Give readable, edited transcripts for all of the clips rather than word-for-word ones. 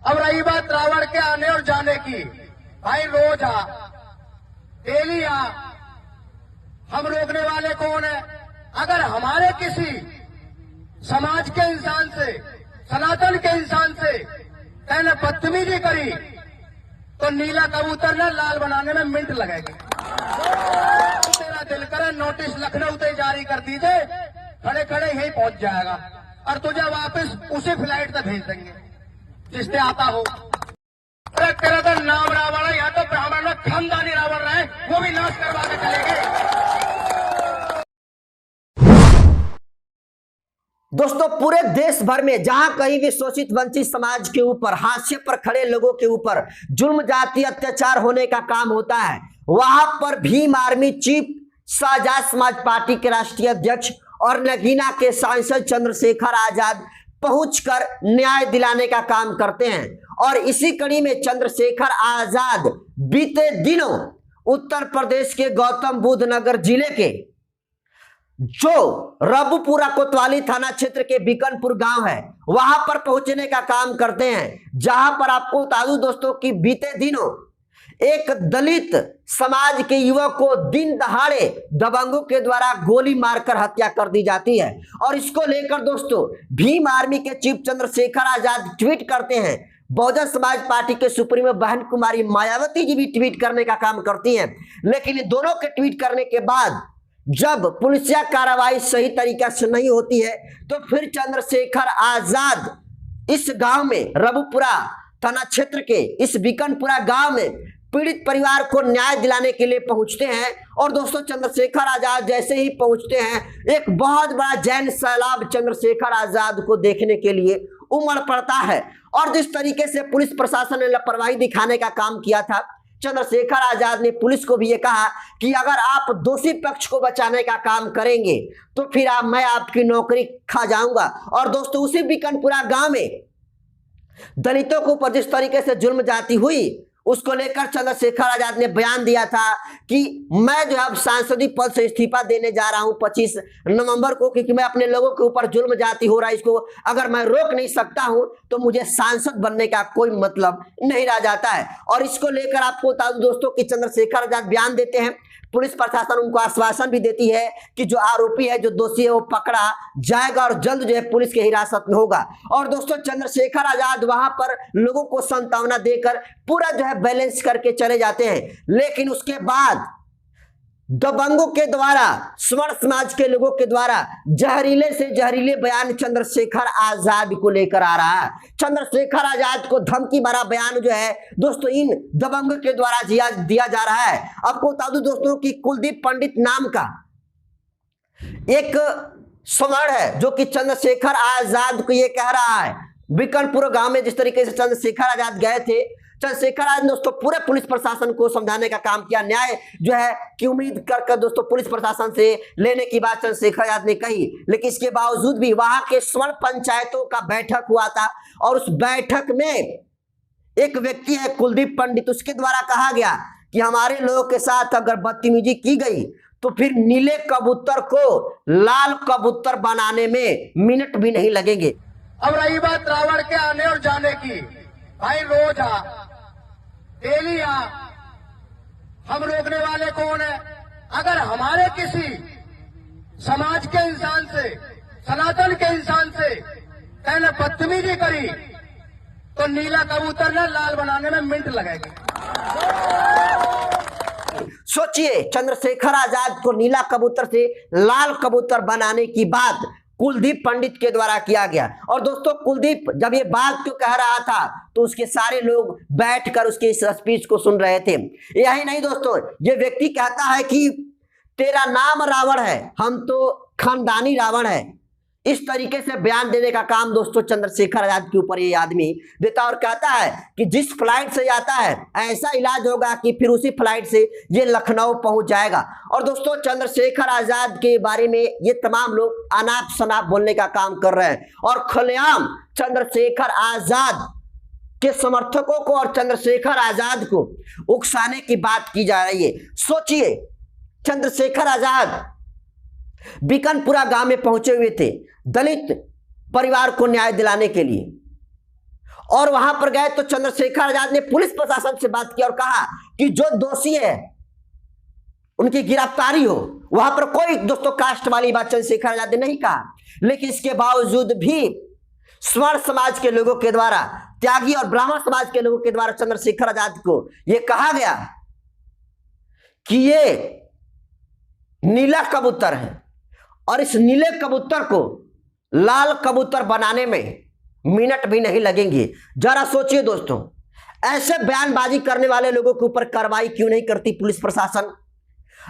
अब रही बात रावण के आने और जाने की, भाई रोज आ, डेली आ, हम रोकने वाले कौन है? अगर हमारे किसी समाज के इंसान से, सनातन के इंसान से कहने बदतमीजी करी तो नीला कबूतर ना लाल बनाने में मिनट लगेगी। तेरा दिल करे नोटिस लखनऊ से जारी कर दीजिए, खड़े खड़े यहीं पहुंच जाएगा और तुझे वापस उसी फ्लाइट से भेज देंगे जिससे आता हो। अरे तेरा तो नाम रावण है, यहाँ तो ब्राह्मण में खानदानी रावण रहे, वो भी नाश करवा के चलेंगे। दोस्तों, पूरे देश भर में जहां कहीं भी शोषित वंचित समाज के ऊपर, हाशिए पर खड़े लोगों के ऊपर जुल्म जाति अत्याचार होने का काम होता है, वहां पर Bhim army chief, Azad Samaj party के राष्ट्रीय अध्यक्ष और नगीना के सांसद चंद्रशेखर आजाद पहुंचकर न्याय दिलाने का काम करते हैं। और इसी कड़ी में चंद्रशेखर आजाद बीते दिनों उत्तर प्रदेश के गौतम बुद्ध नगर जिले के जो रबुपुरा कोतवाली थाना क्षेत्र के बिकनपुर गांव है, वहां पर पहुंचने का काम करते हैं, जहां पर आपको बता दूं दोस्तों कि बीते दिनों एक दलित समाज के युवक को दिन दहाड़े दबंगों के द्वारा गोली मारकर हत्या कर दी जाती है। और इसको लेकर दोस्तों भीम आर्मी के चीफ चंद्रशेखर आजाद ट्वीट करते हैं। बहुजन समाज पार्टी के सुप्रीमो बहन कुमारी मायावती जी भी ट्वीट करने का काम करती हैं। लेकिन इन दोनों के ट्वीट करने के बाद जब पुलिसिया कार्रवाई सही तरीके से नहीं होती है तो फिर चंद्रशेखर आजाद इस गांव में, रबुपुरा थाना क्षेत्र के इस बिकनपुरा गांव में पीड़ित परिवार को न्याय दिलाने के लिए पहुंचते हैं। और दोस्तों चंद्रशेखर आजाद जैसे ही पहुंचते हैं, एक बहुत बड़ा जैन सैलाब चंद्रशेखर आजाद को देखने के लिए उमड़ पड़ता है। और जिस तरीके से पुलिस प्रशासन ने लापरवाही दिखाने का काम किया था, चंद्रशेखर आजाद ने पुलिस को भी ये कहा कि अगर आप दोषी पक्ष को बचाने का काम करेंगे तो फिर मैं आपकी नौकरी खा जाऊंगा। और दोस्तों उसी बिकनपुरा गांव में दलितों के ऊपर जिस तरीके से जुल्म जाती हुई, उसको लेकर चंद्रशेखर आजाद ने बयान दिया था कि मैं जो अब सांसदीय पद से इस्तीफा देने जा रहा हूं 25 नवंबर को, क्योंकि मैं अपने लोगों के ऊपर जुल्म जाती हो रहा है, इसको अगर मैं रोक नहीं सकता हूं तो मुझे सांसद बनने का कोई मतलब नहीं रह जाता है। और इसको लेकर आपको बता दूं दोस्तों कि चंद्रशेखर आजाद बयान देते हैं, पुलिस प्रशासन उनको आश्वासन भी देती है कि जो आरोपी है, जो दोषी है, वो पकड़ा जाएगा और जल्द जो है पुलिस की हिरासत में होगा। और दोस्तों चंद्रशेखर आजाद वहां पर लोगों को सांत्वना देकर पूरा जो है बैलेंस करके चले जाते हैं। लेकिन उसके बाद दबंगों के द्वारा, स्वर्ण समाज के लोगों के द्वारा जहरीले से जहरीले बयान चंद्रशेखर आजाद को लेकर आ रहा है। चंद्रशेखर आजाद को धमकी भरा बयान जो है दोस्तों इन दबंगों के द्वारा दिया जा रहा है। आपको बता दूं दोस्तों कि कुलदीप पंडित नाम का एक स्वर्ण है जो कि चंद्रशेखर आजाद को ये कह रहा है, बिकनपुर गांव में जिस तरीके से चंद्रशेखर आजाद गए थे, चंद्रशेखर आजाद दोस्तों पूरे पुलिस प्रशासन को समझाने का काम किया। न्याय जो है कि उम्मीद कर दोस्तों पुलिस प्रशासन से लेने की बात चंद्रशेखर आजाद ने कही। लेकिन इसके बावजूद भी वहां के स्वर्ण पंचायतों का बैठक हुआ था और उस बैठक में एक व्यक्ति है कुलदीप पंडित, उसके द्वारा कहा गया कि हमारे लोगों के साथ अगर बदतमीजी की गई तो फिर नीले कबूतर को लाल कबूतर बनाने में मिनट भी नहीं लगेंगे। अब रही बात रावण के आने और जाने की, भाई रोज आ, डेली आ, हम रोकने वाले कौन है? अगर हमारे किसी समाज के इंसान से, सनातन के इंसान से कहने बदतमीजी करी तो नीला कबूतर ना लाल बनाने में मिनट लगेगी। सोचिए, चंद्रशेखर आजाद को नीला कबूतर से लाल कबूतर बनाने की बात कुलदीप पंडित के द्वारा किया गया। और दोस्तों कुलदीप जब ये बात क्यों कह रहा था तो उसके सारे लोग बैठकर उसके इस स्पीच को सुन रहे थे। यही नहीं दोस्तों, ये व्यक्ति कहता है कि तेरा नाम रावण है, हम तो खानदानी रावण है। इस तरीके से बयान देने का काम दोस्तों चंद्रशेखर आजाद के ऊपर ये आदमी देता और कहता है कि जिस फ्लाइट से आता है ऐसा इलाज होगा कि फिर उसी फ्लाइट से ये लखनऊ पहुंच जाएगा। और दोस्तों चंद्रशेखर आजाद के बारे में ये तमाम लोग अनाप शनाप बोलने का काम कर रहे हैं और खुलेआम चंद्रशेखर आजाद के समर्थकों को और चंद्रशेखर आजाद को उकसाने की बात की जा रही है। सोचिए, चंद्रशेखर आजाद बिकनपुरा गांव में पहुंचे हुए थे दलित परिवार को न्याय दिलाने के लिए, और वहां पर गए तो चंद्रशेखर आजाद ने पुलिस प्रशासन से बात की और कहा कि जो दोषी है उनकी गिरफ्तारी हो। वहां पर कोई दोस्तों कास्ट वाली बात चंद्रशेखर आजाद ने नहीं कहा, लेकिन इसके बावजूद भी स्वर्ण समाज के लोगों के द्वारा, त्यागी और ब्राह्मण समाज के लोगों के द्वारा चंद्रशेखर आजाद को यह कहा गया कि ये नीला कबूतर है और इस नीले कबूतर को लाल कबूतर बनाने में मिनट भी नहीं लगेंगे। जरा सोचिए दोस्तों, ऐसे बयानबाजी करने वाले लोगों के ऊपर कार्रवाई क्यों नहीं करती पुलिस प्रशासन?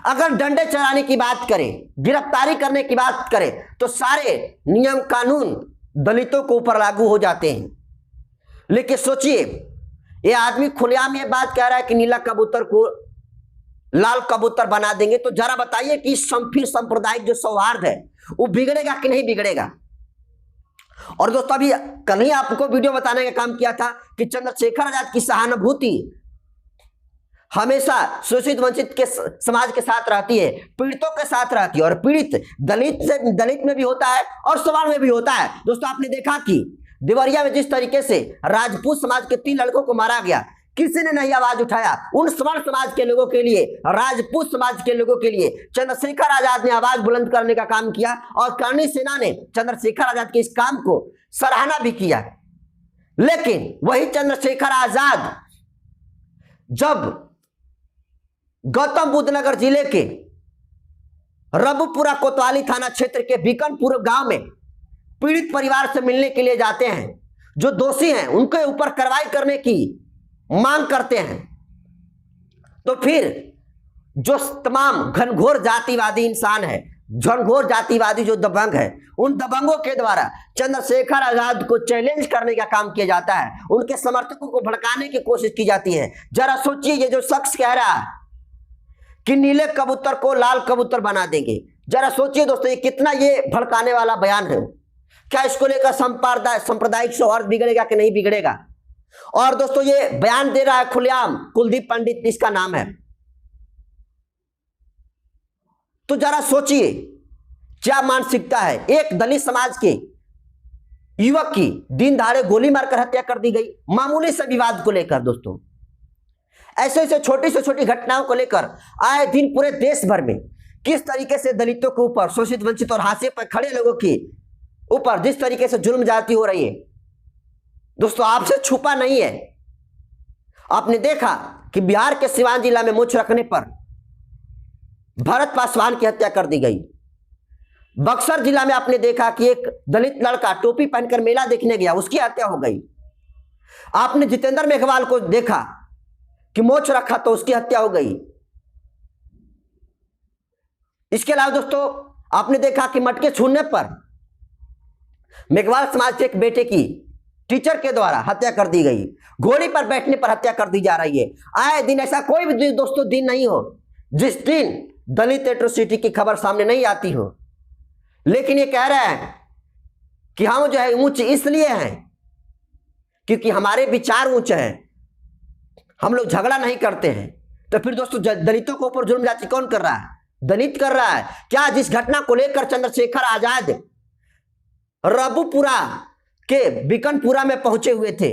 अगर डंडे चलाने की बात करें, गिरफ्तारी करने की बात करें, तो सारे नियम कानून दलितों के ऊपर लागू हो जाते हैं। लेकिन सोचिए, ये आदमी खुलेआम ये बात कह रहा है कि नीला कबूतर को लाल कबूतर बना देंगे। तो जरा बताइए कि फिर सांप्रदायिक जो सौहार्द है वो बिगड़ेगा कि नहीं बिगड़ेगा? और दोस्तों अभी कल ही आपको वीडियो बताने का काम किया था कि चंद्रशेखर आजाद की सहानुभूति हमेशा शोषित वंचित के समाज के साथ रहती है, पीड़ितों के साथ रहती है, और पीड़ित दलित में भी होता है और सवर्ण में भी होता है। दोस्तों आपने देखा कि देवरिया में जिस तरीके से राजपूत समाज के 3 लड़कों को मारा गया, किसी ने नहीं आवाज उठाया उन स्वर्ण समाज के लोगों के लिए, राजपूत समाज के लोगों के लिए। चंद्रशेखर आजाद ने आवाज बुलंद करने का काम किया और कर्णी सेना ने चंद्रशेखर आजाद के इस काम को सराहना भी किया। लेकिन वही चंद्रशेखर आजाद जब गौतम बुद्ध नगर जिले के रबुपुरा कोतवाली थाना क्षेत्र के बीकनपुर गांव में पीड़ित परिवार से मिलने के लिए जाते हैं, जो दोषी हैं उनके ऊपर कार्रवाई करने की मांग करते हैं, तो फिर जो तमाम घनघोर जातिवादी इंसान है, घनघोर जातिवादी जो दबंग है, उन दबंगों के द्वारा चंद्रशेखर आजाद को चैलेंज करने का काम किया जाता है, उनके समर्थकों को भड़काने की कोशिश की जाती है। जरा सोचिए, ये जो शख्स कह रहा है कि नीले कबूतर को लाल कबूतर बना देंगे, जरा सोचिए दोस्तों, ये कितना ये भड़काने वाला बयान है। क्या इसको लेकर सांप्रदायिक सौहार्द बिगड़ेगा कि नहीं बिगड़ेगा? और दोस्तों ये बयान दे रहा है खुलेआम कुलदीप पंडित इसका नाम है। तो जरा सोचिए क्या मानसिकता है। एक दलित समाज के युवक की दिन दहाड़े गोली मारकर हत्या कर दी गई, मामूली से विवाद को लेकर। दोस्तों ऐसे ऐसे छोटी से छोटी घटनाओं को लेकर आए दिन पूरे देश भर में किस तरीके से दलितों के ऊपर, शोषित वंचित और हाशिए पर खड़े लोगों के ऊपर जिस तरीके से जुल्म ज्यादती हो रही है, दोस्तों आपसे छुपा नहीं है। आपने देखा कि बिहार के सिवान जिला में मूंछ रखने पर भरत पासवान की हत्या कर दी गई। बक्सर जिला में आपने देखा कि एक दलित लड़का टोपी पहनकर मेला देखने गया, उसकी हत्या हो गई। आपने जितेंद्र मेघवाल को देखा कि मोछ रखा तो उसकी हत्या हो गई। इसके अलावा दोस्तों आपने देखा कि मटके छूने पर मेघवाल समाज के एक बेटे की टीचर के द्वारा हत्या कर दी गई, घोड़ी पर बैठने पर हत्या कर दी जा रही है। आए दिन ऐसा कोई भी दोस्तों दिन नहीं हो जिस दिन दलित एट्रोसिटी की खबर सामने नहीं आती हो। लेकिन ये कह रहा है कि हम जो है ऊंच इसलिए हैं क्योंकि हमारे विचार ऊंचे हैं, हम लोग झगड़ा नहीं करते हैं। तो फिर दोस्तों दलितों के ऊपर जुल्म जाति कौन कर रहा है? दलित कर रहा है। क्या जिस घटना को लेकर चंद्रशेखर आजाद रबुपुरा के बीकनपुरा में पहुंचे हुए थे,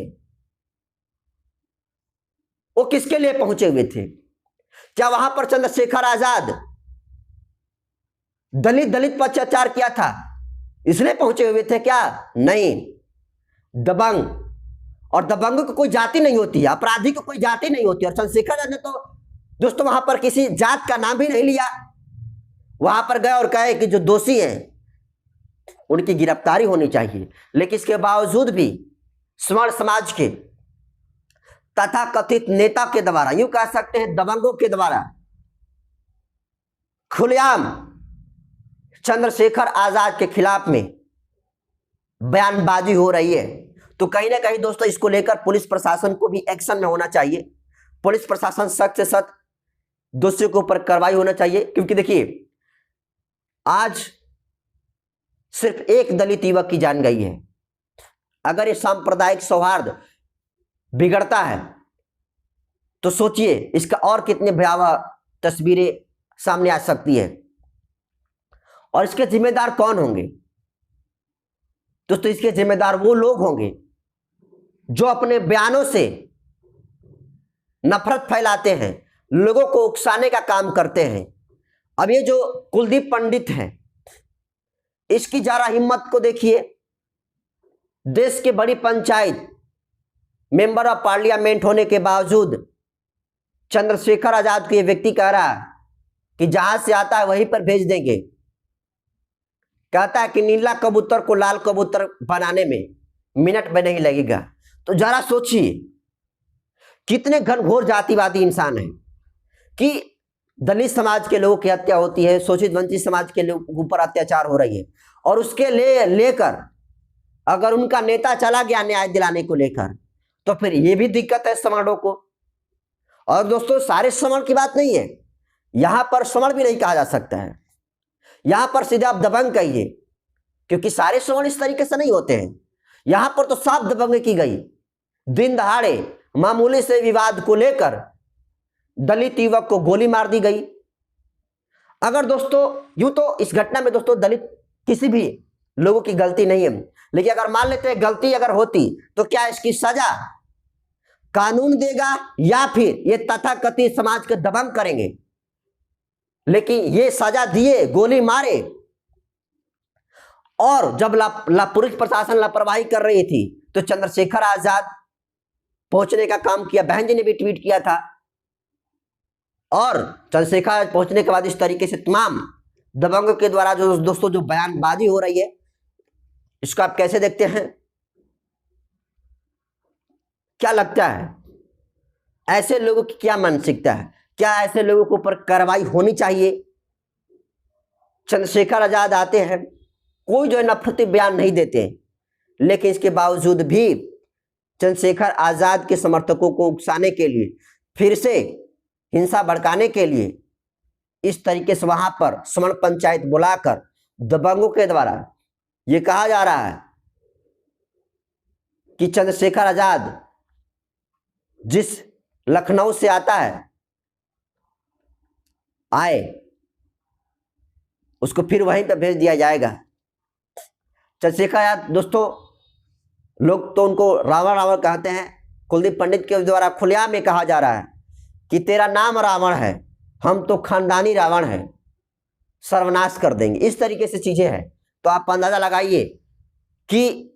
वो किसके लिए पहुंचे हुए थे? क्या वहां पर चंद्रशेखर आजाद दलित पर अत्याचार किया था इसलिए पहुंचे हुए थे क्या? नहीं। दबंग, और दबंग को कोई जाति नहीं होती है, अपराधी को कोई जाति नहीं होती। और चंद्रशेखर आजाद ने तो दोस्तों वहां पर किसी जात का नाम भी नहीं लिया, वहां पर गए और कहे कि जो दोषी हैं उनकी गिरफ्तारी होनी चाहिए। लेकिन इसके बावजूद भी स्वर्ण समाज के तथा कथित नेता के द्वारा, यूं कह सकते हैं दबंगों के द्वारा, खुलेआम चंद्रशेखर आजाद के खिलाफ में बयानबाजी हो रही है। तो कहीं ना कहीं दोस्तों इसको लेकर पुलिस प्रशासन को भी एक्शन में होना चाहिए। पुलिस प्रशासन सख्त से सख्त दोषियों के ऊपर कार्रवाई होना चाहिए। क्योंकि देखिए आज सिर्फ एक दलित युवक की जान गई है। अगर ये सांप्रदायिक सौहार्द बिगड़ता है तो सोचिए इसका और कितने भयावह तस्वीरें सामने आ सकती है। और इसके जिम्मेदार कौन होंगे? दोस्तों इसके जिम्मेदार वो लोग होंगे जो अपने बयानों से नफरत फैलाते हैं, लोगों को उकसाने का काम करते हैं। अब ये जो कुलदीप पंडित है, इसकी जरा हिम्मत को देखिए। देश के बड़ी पंचायत मेंबर ऑफ पार्लियामेंट होने के बावजूद चंद्रशेखर आजाद को ये व्यक्ति कह रहा है कि जहां से आता है वहीं पर भेज देंगे। कहता है कि नीला कबूतर को लाल कबूतर बनाने में मिनट में नहीं लगेगा। तो जरा सोचिए कितने घनघोर जातिवादी इंसान है कि दलित समाज के लोगों की हत्या होती है, शोषित वंचित समाज के लोगों ऊपर अत्याचार हो रही है, और उसके लेकर अगर उनका नेता चला गया न्याय दिलाने को लेकर, तो फिर ये भी दिक्कत है सवर्णों को। और दोस्तों, सारे सवर्ण की बात नहीं है, यहां पर सवर्ण भी नहीं कहा जा सकता है, यहां पर सीधे आप दबंग कहिए, क्योंकि सारे सवर्ण इस तरीके से नहीं होते हैं। यहां पर तो साफ दबंग की गई। दिन दहाड़े मामूली से विवाद को लेकर दलित युवक को गोली मार दी गई। अगर दोस्तों यूं तो इस घटना में दोस्तों दलित किसी भी लोगों की गलती नहीं है, लेकिन अगर मान लेते हैं गलती अगर होती तो क्या इसकी सजा कानून देगा या फिर ये तथाकथित समाज के दबंग करेंगे? लेकिन ये सजा दिए, गोली मारे, और जब पुलिस प्रशासन लापरवाही कर रही थी तो चंद्रशेखर आजाद पहुंचने का काम किया। बहन जी ने भी ट्वीट किया था, और चंद्रशेखर आजाद पहुंचने के बाद इस तरीके से तमाम दबंगों के द्वारा जो दोस्तों जो बयानबाजी हो रही है, इसको आप कैसे देखते हैं? क्या लगता है ऐसे लोगों की क्या मानसिकता है? क्या ऐसे लोगों के ऊपर कार्रवाई होनी चाहिए? चंद्रशेखर आजाद आते हैं, कोई जो है नफरती बयान नहीं देते, लेकिन इसके बावजूद भी चंद्रशेखर आजाद के समर्थकों को उकसाने के लिए, फिर से हिंसा भड़काने के लिए इस तरीके से वहां पर समण पंचायत बुलाकर दबंगों के द्वारा यह कहा जा रहा है कि चंद्रशेखर आजाद जिस लखनऊ से आता है आए, उसको फिर वहीं पर भेज दिया जाएगा। चंद्रशेखर आजाद दोस्तों, लोग तो उनको रावण रावण कहते हैं। कुलदीप पंडित के द्वारा खुलेआम में कहा जा रहा है कि तेरा नाम रावण है, हम तो खानदानी रावण है, सर्वनाश कर देंगे। इस तरीके से चीजें हैं। तो आप अंदाजा लगाइए कि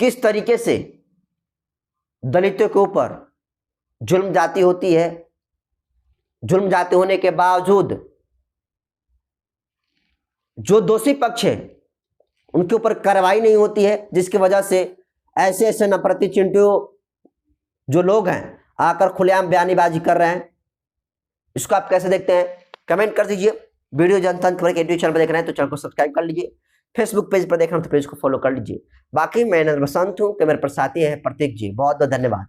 किस तरीके से दलितों के ऊपर जुल्म जाती होती है। जुल्म जाती होने के बावजूद जो दोषी पक्ष है उनके ऊपर कार्रवाई नहीं होती है, जिसकी वजह से ऐसे ऐसे नफरती चिंटियों जो लोग हैं आकर खुलेआम बयानीबाजी कर रहे हैं। इसको आप कैसे देखते हैं? कमेंट कर दीजिए। वीडियो जनता खबर के यूट्यूब चैनल पर देख रहे हैं तो चैनल को सब्सक्राइब कर लीजिए। फेसबुक पेज पर देख रहे हैं तो पेज को फॉलो कर लीजिए। बाकी मैं नरेंद्र बसंत हूँ, कैमरे पर साथी है प्रतीक जी। बहुत बहुत धन्यवाद।